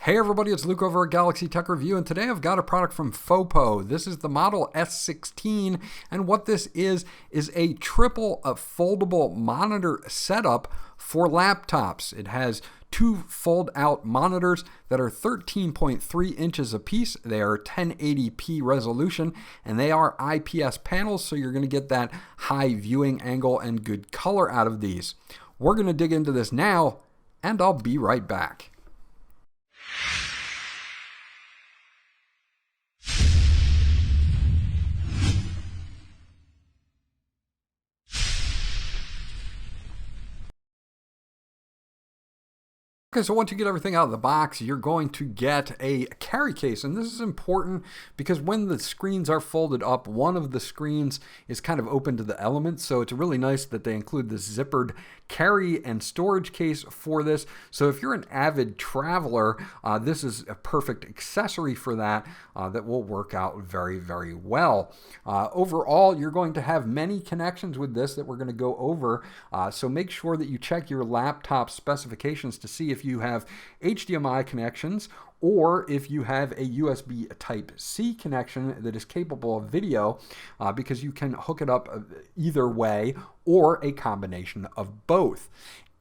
Hey everybody, it's Luke over at Galaxy Tech Review, and today I've got a product from FOPO. This is the model S16, and what this is a triple foldable monitor setup for laptops. It has two fold-out monitors that are 13.3 inches apiece. They are 1080p resolution, and they are IPS panels, so you're going to get that high viewing angle and good color out of these. We're going to dig into this now, and I'll be right back. Okay, so once you get everything out of the box, you're going to get a carry case, and this is important because when the screens are folded up, one of the screens is kind of open to the elements, so it's really nice that they include this zippered carry and storage case for this. So if you're an avid traveler, this is a perfect accessory for that that will work out very, very well. Overall, you're going to have many connections with this that we're going to go over, so make sure that you check your laptop specifications to see if you have HDMI connections or if you have a USB Type-C connection that is capable of video, because you can hook it up either way or a combination of both.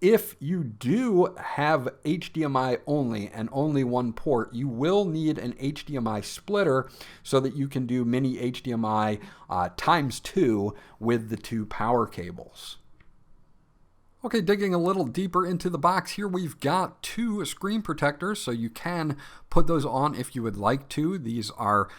If you do have HDMI only and only one port, you will need an HDMI splitter so that you can do mini HDMI ×2 with the two power cables. Okay, digging a little deeper into the box here, we've got two screen protectors, so you can put those on if you would like to. These are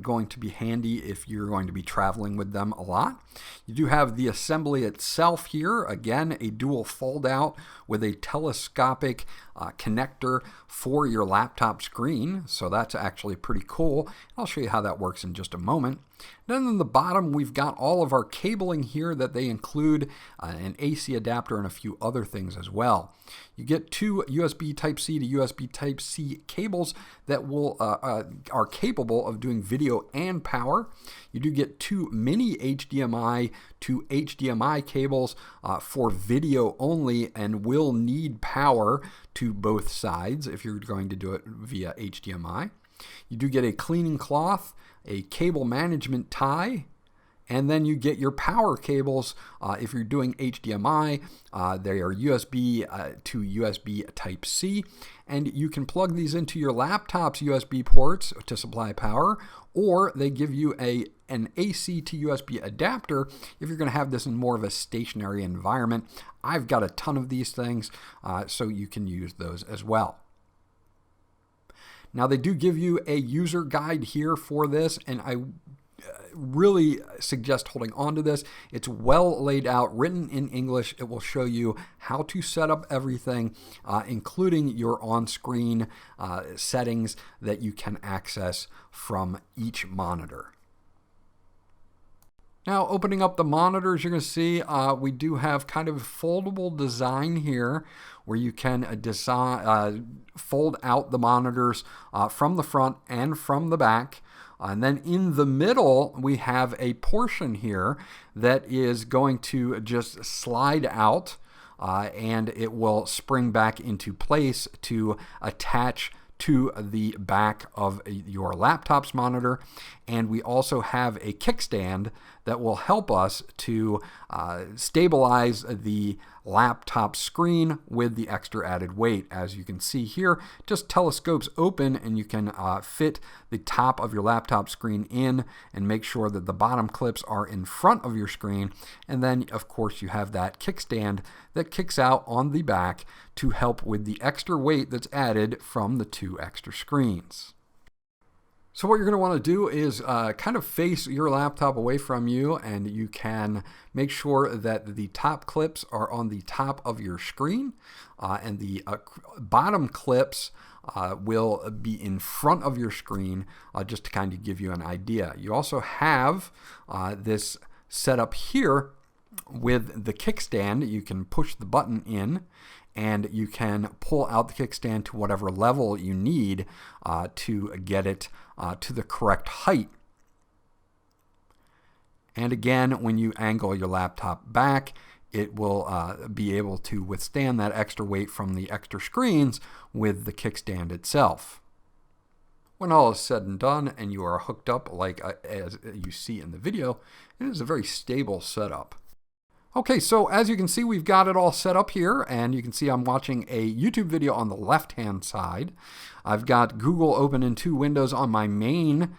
going to be handy if you're going to be traveling with them a lot. You do have the assembly itself here. Again, a dual fold out with a telescopic connector for your laptop screen, so that's actually pretty cool. I'll show you how that works in just a moment. Then on the bottom, we've got all of our cabling here that they include an AC adapter and a few other things as well. You get two USB Type-C to USB Type-C cables that will are capable of doing video and power. You do get two mini HDMI to HDMI cables for video only, and will need power to both sides if you're going to do it via HDMI. You do get a cleaning cloth, a cable management tie, and then you get your power cables. If you're doing HDMI, they are USB to USB Type-C, and you can plug these into your laptop's USB ports to supply power, or they give you an AC to USB adapter if you're going to have this in more of a stationary environment. I've got a ton of these things, so you can use those as well. Now, they do give you a user guide here for this, and I really suggest holding on to this. It's well laid out, written in English. It will show you how to set up everything, including your on-screen settings that you can access from each monitor. Now, opening up the monitors, you're going to see we do have kind of foldable design here where you can fold out the monitors from the front and from the back. And then in the middle, we have a portion here that is going to just slide out, and it will spring back into place to attach to the back of your laptop's monitor. And we also have a kickstand that will help us to stabilize the laptop screen with the extra added weight. As you can see here, just telescopes open, and you can fit the top of your laptop screen in and make sure that the bottom clips are in front of your screen. And then, of course, you have that kickstand that kicks out on the back to help with the extra weight that's added from the two extra screens. So what you're going to want to do is kind of face your laptop away from you, and you can make sure that the top clips are on the top of your screen, and the bottom clips will be in front of your screen, just to kind of give you an idea. You also have this setup here with the kickstand. You can push the button in, and you can pull out the kickstand to whatever level you need to get it to the correct height. And again, when you angle your laptop back, it will be able to withstand that extra weight from the extra screens with the kickstand itself. When all is said and done and you are hooked up like as you see in the video, it is a very stable setup. Okay, so as you can see, we've got it all set up here, and you can see I'm watching a YouTube video on the left-hand side. I've got Google open in 2 windows on my main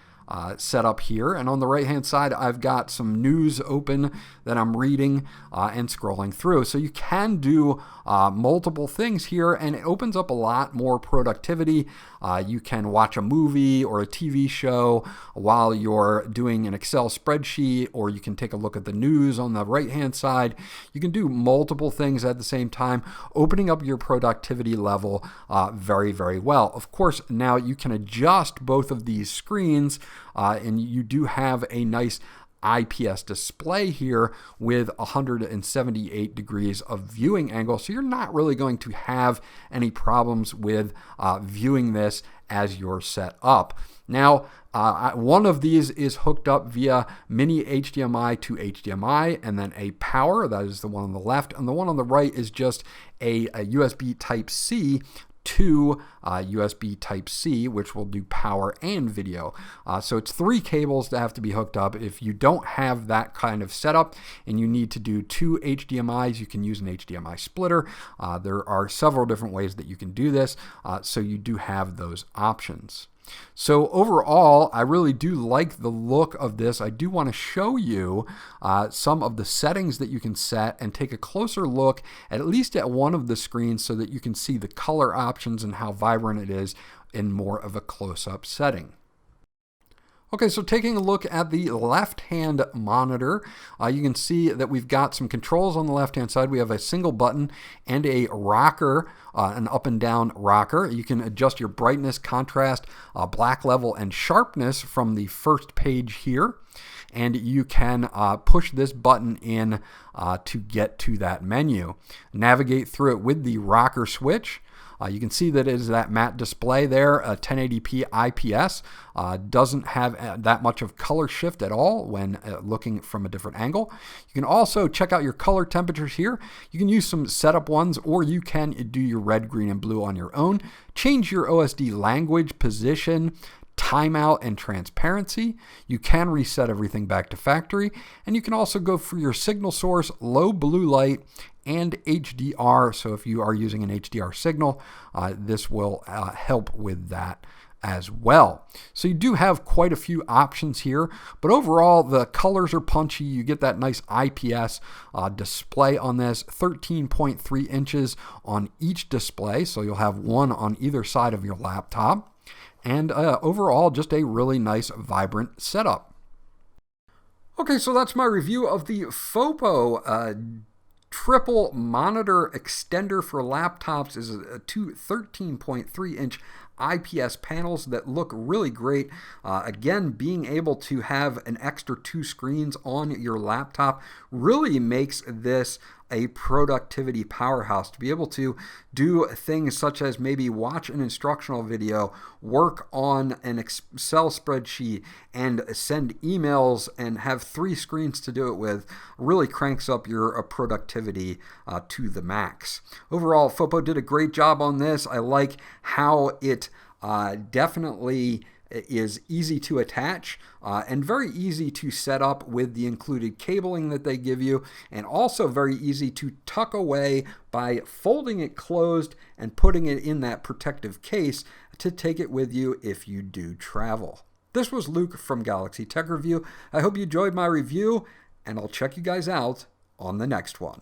setup here, and on the right-hand side, I've got some news open that I'm reading and scrolling through. So you can do multiple things here, and it opens up a lot more productivity. You can watch a movie or a TV show while you're doing an Excel spreadsheet, or you can take a look at the news on the right-hand side. You can do multiple things at the same time, opening up your productivity level very, very well. Of course, now you can adjust both of these screens, and you do have a nice IPS display here with 178 degrees of viewing angle, so you're not really going to have any problems with viewing this as you're set up. Now, one of these is hooked up via mini HDMI to HDMI, and then a power, that is the one on the left, and the one on the right is just a USB Type-C to USB Type-C, which will do power and video. So it's 3 cables that have to be hooked up. If you don't have that kind of setup and you need to do 2 HDMIs, you can use an HDMI splitter. There are several different ways that you can do this, so you do have those options. So overall, I really do like the look of this. I do want to show you some of the settings that you can set and take a closer look at least at one of the screens so that you can see the color options and how vibrant it is in more of a close-up setting. Okay, so taking a look at the left-hand monitor, you can see that we've got some controls on the left-hand side. We have a single button and a rocker, an up and down rocker. You can adjust your brightness, contrast, black level, and sharpness from the first page here. And you can push this button in to get to that menu. Navigate through it with the rocker switch. You can see that it is that matte display there, 1080p IPS. Doesn't have that much of color shift at all when looking from a different angle. You can also check out your color temperatures here. You can use some setup ones, or you can do your red, green, and blue on your own. Change your OSD language, position, timeout, and transparency. You can reset everything back to factory, and you can also go for your signal source, low blue light, and HDR. So if you are using an HDR signal, this will help with that as well. So you do have quite a few options here, but overall the colors are punchy. You get that nice IPS display on this, 13.3 inches on each display, so you'll have one on either side of your laptop. And overall, just a really nice, vibrant setup. Okay, so that's my review of the FOPO Triple Monitor Extender for laptops. Is two 13.3 inch IPS panels that look really great. Again, being able to have an extra 2 screens on your laptop really makes this a productivity powerhouse. To be able to do things such as maybe watch an instructional video, work on an Excel spreadsheet, and send emails and have 3 screens to do it with really cranks up your productivity to the max. Overall, FOPO did a great job on this. I like how it definitely is easy to attach and very easy to set up with the included cabling that they give you, and also very easy to tuck away by folding it closed and putting it in that protective case to take it with you if you do travel. This was Luke from Galaxy Tech Review. I hope you enjoyed my review, and I'll check you guys out on the next one.